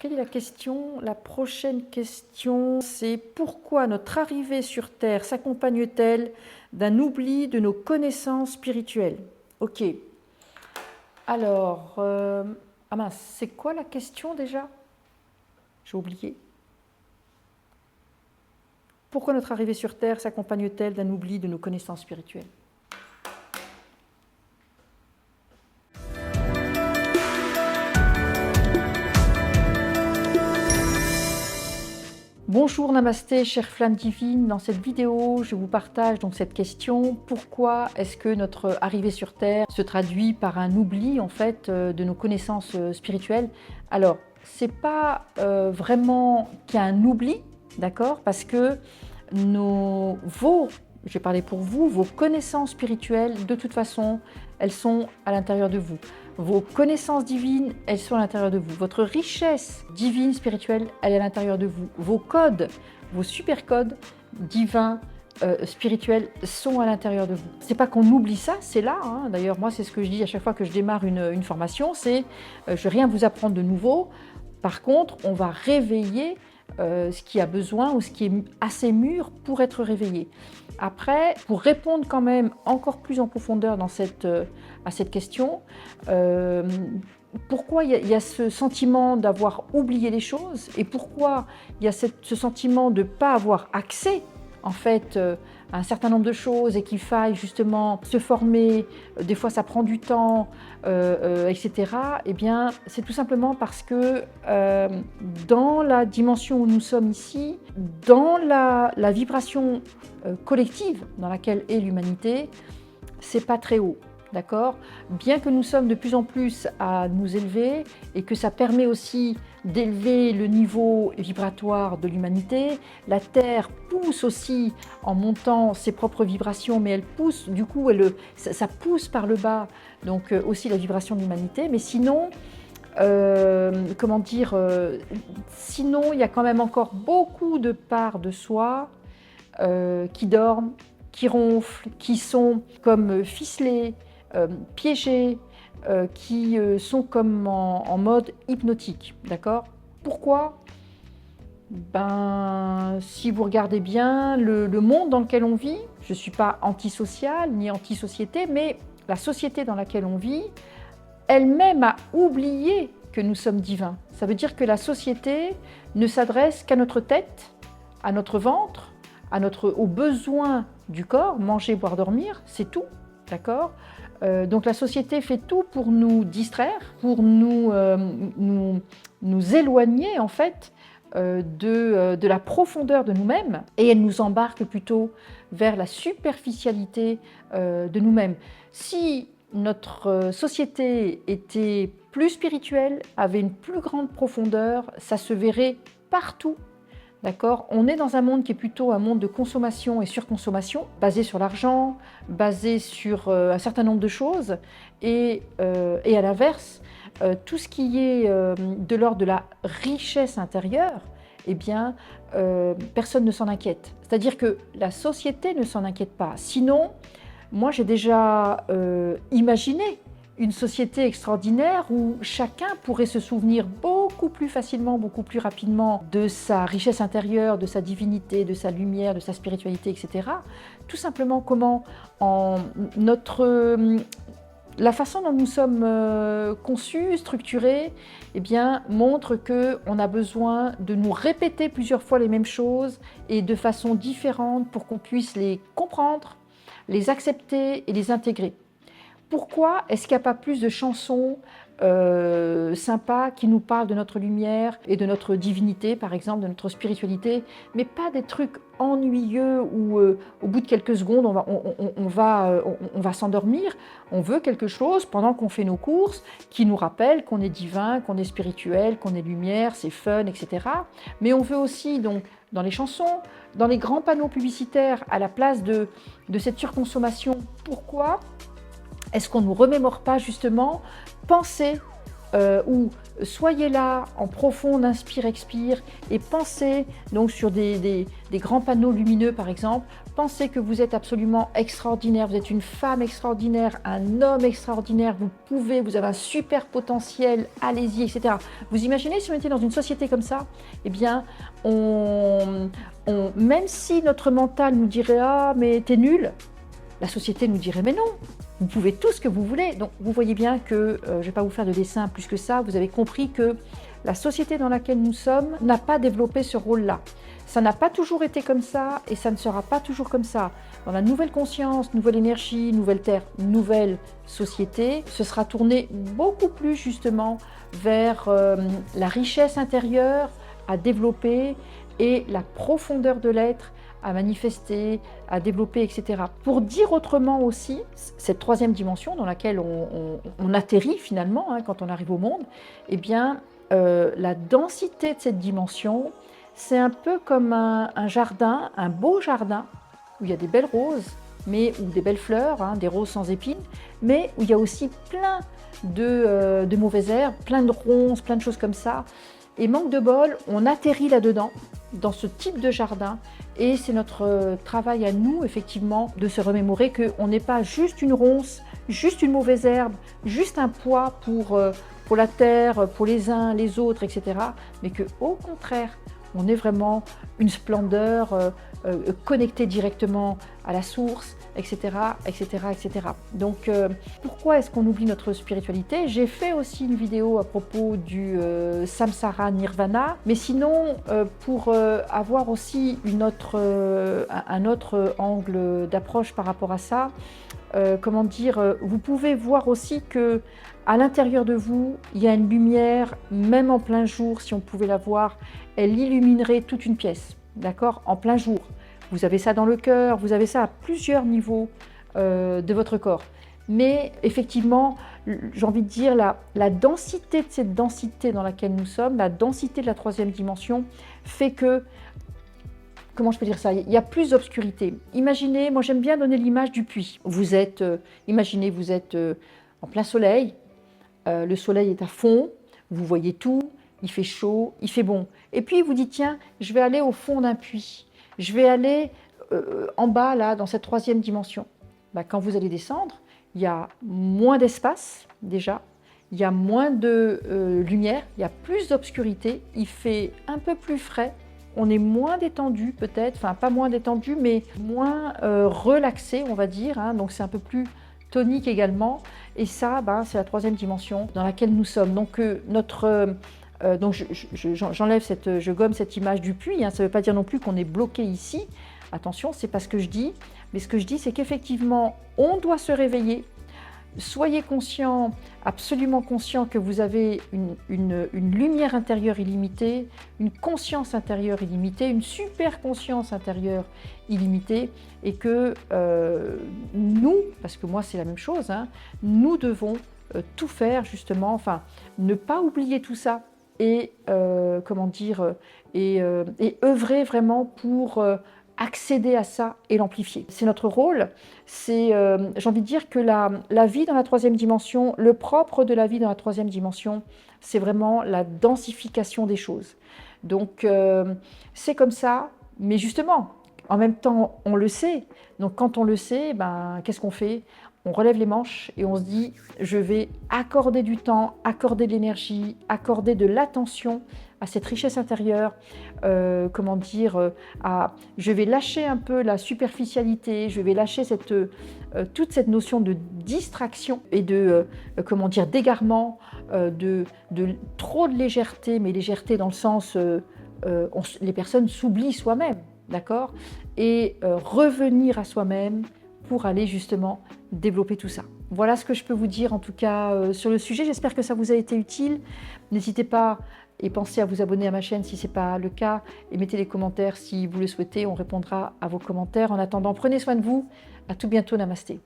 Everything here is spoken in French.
Quelle est la question? La prochaine question, c'est pourquoi notre arrivée sur Terre s'accompagne-t-elle d'un oubli de nos connaissances spirituelles? Ok. Alors, ah mince, c'est quoi la question déjà? J'ai oublié. Pourquoi notre arrivée sur Terre s'accompagne-t-elle d'un oubli de nos connaissances spirituelles? Bonjour, namasté, chère flamme divine. Dans cette vidéo, je vous partage donc cette question. Pourquoi est-ce que notre arrivée sur Terre se traduit par un oubli en fait de nos connaissances spirituelles? Alors, c'est pas vraiment qu'il y a un oubli, d'accord? Parce que je vais parler pour vous, vos connaissances spirituelles, de toute façon, elles sont à l'intérieur de vous. Vos connaissances divines, elles sont à l'intérieur de vous. Votre richesse divine, spirituelle, elle est à l'intérieur de vous. Vos codes, vos super codes divins, spirituels sont à l'intérieur de vous. C'est pas qu'on oublie ça, c'est là. Hein. D'ailleurs, moi, c'est ce que je dis à chaque fois que je démarre une formation, c'est je ne vais rien vous apprendre de nouveau. Par contre, on va réveiller ce qui a besoin ou ce qui est assez mûr pour être réveillé. Après, pour répondre quand même encore plus en profondeur à cette question, pourquoi il y a ce sentiment d'avoir oublié les choses et pourquoi il y a ce sentiment de ne pas avoir accès en fait à un certain nombre de choses et qu'il faille justement se former, des fois ça prend du temps, etc. Eh bien, c'est tout simplement parce que dans la dimension où nous sommes ici, dans la vibration collective dans laquelle est l'humanité, c'est pas très haut. D'accord? Bien que nous sommes de plus en plus à nous élever et que ça permet aussi d'élever le niveau vibratoire de l'humanité, la Terre pousse aussi en montant ses propres vibrations, mais elle pousse, du coup, ça pousse par le bas, donc aussi la vibration de l'humanité. Mais sinon, sinon, il y a quand même encore beaucoup de parts de soi qui dorment, qui ronflent, qui sont comme ficelés, piégés, qui sont comme en mode hypnotique, d'accord? Pourquoi? Ben, si vous regardez bien le monde dans lequel on vit, je ne suis pas antisociale ni anti-société, mais la société dans laquelle on vit, elle-même a oublié que nous sommes divins. Ça veut dire que la société ne s'adresse qu'à notre tête, à notre ventre, aux besoins du corps, manger, boire, dormir, c'est tout, d'accord? Donc la société fait tout pour nous distraire, pour nous éloigner en fait de la profondeur de nous-mêmes et elle nous embarque plutôt vers la superficialité de nous-mêmes. Si notre société était plus spirituelle, avait une plus grande profondeur, ça se verrait partout. D'accord? On est dans un monde qui est plutôt un monde de consommation et surconsommation, basé sur l'argent, basé sur un certain nombre de choses, et à l'inverse, tout ce qui est de l'ordre de la richesse intérieure, eh bien, personne ne s'en inquiète. C'est-à-dire que la société ne s'en inquiète pas. Sinon, moi j'ai déjà imaginé une société extraordinaire où chacun pourrait se souvenir beaucoup plus facilement, beaucoup plus rapidement de sa richesse intérieure, de sa divinité, de sa lumière, de sa spiritualité, etc. Tout simplement comment la façon dont nous sommes conçus, structurés, eh bien, montre qu'on a besoin de nous répéter plusieurs fois les mêmes choses et de façon différente pour qu'on puisse les comprendre, les accepter et les intégrer. Pourquoi est-ce qu'il n'y a pas plus de chansons sympas qui nous parlent de notre lumière et de notre divinité, par exemple, de notre spiritualité, mais pas des trucs ennuyeux où au bout de quelques secondes on va s'endormir. On veut quelque chose pendant qu'on fait nos courses qui nous rappelle qu'on est divin, qu'on est spirituel, qu'on est lumière, c'est fun, etc. Mais on veut aussi donc dans les chansons, dans les grands panneaux publicitaires, à la place de cette surconsommation. Pourquoi est-ce qu'on ne nous remémore pas justement penser ou soyez là en profond, inspire-expire et pensez donc sur des grands panneaux lumineux par exemple, pensez que vous êtes absolument extraordinaire, vous êtes une femme extraordinaire, un homme extraordinaire, vous avez un super potentiel, allez-y, etc. Vous imaginez si on était dans une société comme ça, eh bien, même si notre mental nous dirait « Ah, mais t'es nul », la société nous dirait « Mais non, vous pouvez tout ce que vous voulez ». Donc, vous voyez bien que, je ne vais pas vous faire de dessin plus que ça, vous avez compris que la société dans laquelle nous sommes n'a pas développé ce rôle-là. Ça n'a pas toujours été comme ça et ça ne sera pas toujours comme ça. Dans la nouvelle conscience, nouvelle énergie, nouvelle terre, nouvelle société, ce sera tourné beaucoup plus justement vers la richesse intérieure à développer et la profondeur de l'être à manifester, à développer, etc. Pour dire autrement aussi, cette troisième dimension dans laquelle on atterrit finalement quand on arrive au monde, eh bien, la densité de cette dimension, c'est un peu comme un jardin, un beau jardin, où il y a des belles roses, ou des belles fleurs, des roses sans épines, mais où il y a aussi plein de mauvaises herbes, plein de ronces, plein de choses comme ça. Et manque de bol, on atterrit là-dedans, dans ce type de jardin, et c'est notre travail à nous, effectivement, de se remémorer qu'on n'est pas juste une ronce, juste une mauvaise herbe, juste un poids pour la terre, pour les uns, les autres, etc. Mais qu'au contraire, on est vraiment une splendeur connectée directement à la source, etc., etc., etc. Donc, pourquoi est-ce qu'on oublie notre spiritualité? J'ai fait aussi une vidéo à propos du Samsara Nirvana, mais sinon, pour avoir aussi un autre angle d'approche par rapport à ça, comment dire, vous pouvez voir aussi que à l'intérieur de vous, il y a une lumière, même en plein jour, si on pouvait la voir, elle illuminerait toute une pièce, d'accord, en plein jour. Vous avez ça dans le cœur, vous avez ça à plusieurs niveaux de votre corps. Mais effectivement, j'ai envie de dire, la densité de cette densité dans laquelle nous sommes, la densité de la troisième dimension, fait que, comment je peux dire ça, il y a plus d'obscurité. Imaginez, moi j'aime bien donner l'image du puits. Imaginez, vous êtes en plein soleil, le soleil est à fond, vous voyez tout, il fait chaud, il fait bon. Et puis vous dites, tiens, je vais aller au fond d'un puits, je vais aller en bas, là, dans cette troisième dimension. Quand vous allez descendre, il y a moins d'espace, déjà, il y a moins de lumière, il y a plus d'obscurité, il fait un peu plus frais, on est moins détendu peut-être, enfin pas moins détendu, mais moins relaxé, on va dire, donc c'est un peu plus tonique également, et ça, c'est la troisième dimension dans laquelle nous sommes. Donc donc je gomme cette image du puits, ça ne veut pas dire non plus qu'on est bloqué ici, attention, c'est pas ce que je dis, mais ce que je dis, c'est qu'effectivement, on doit se réveiller. Soyez conscient, absolument conscient que vous avez une lumière intérieure illimitée, une conscience intérieure illimitée, une super conscience intérieure illimitée, et que nous, parce que moi c'est la même chose, nous devons tout faire justement, enfin ne pas oublier tout ça et comment dire, et œuvrer vraiment pour accéder à ça et l'amplifier. C'est notre rôle, j'ai envie de dire que la vie dans la troisième dimension, le propre de la vie dans la troisième dimension, c'est vraiment la densification des choses. Donc c'est comme ça, mais justement, en même temps, on le sait. Donc quand on le sait, qu'est-ce qu'on fait? On relève les manches et on se dit, je vais accorder du temps, accorder de l'énergie, accorder de l'attention à cette richesse intérieure, comment dire, je vais lâcher un peu la superficialité, je vais lâcher toute cette notion de distraction et de, comment dire, d'égarement, de trop de légèreté, mais légèreté dans le sens, les personnes s'oublient soi-même, d'accord? Et revenir à soi-même pour aller justement développer tout ça. Voilà ce que je peux vous dire en tout cas sur le sujet. J'espère que ça vous a été utile. N'hésitez pas et pensez à vous abonner à ma chaîne si ce n'est pas le cas et mettez les commentaires si vous le souhaitez. On répondra à vos commentaires. En attendant, prenez soin de vous. À tout bientôt. Namasté.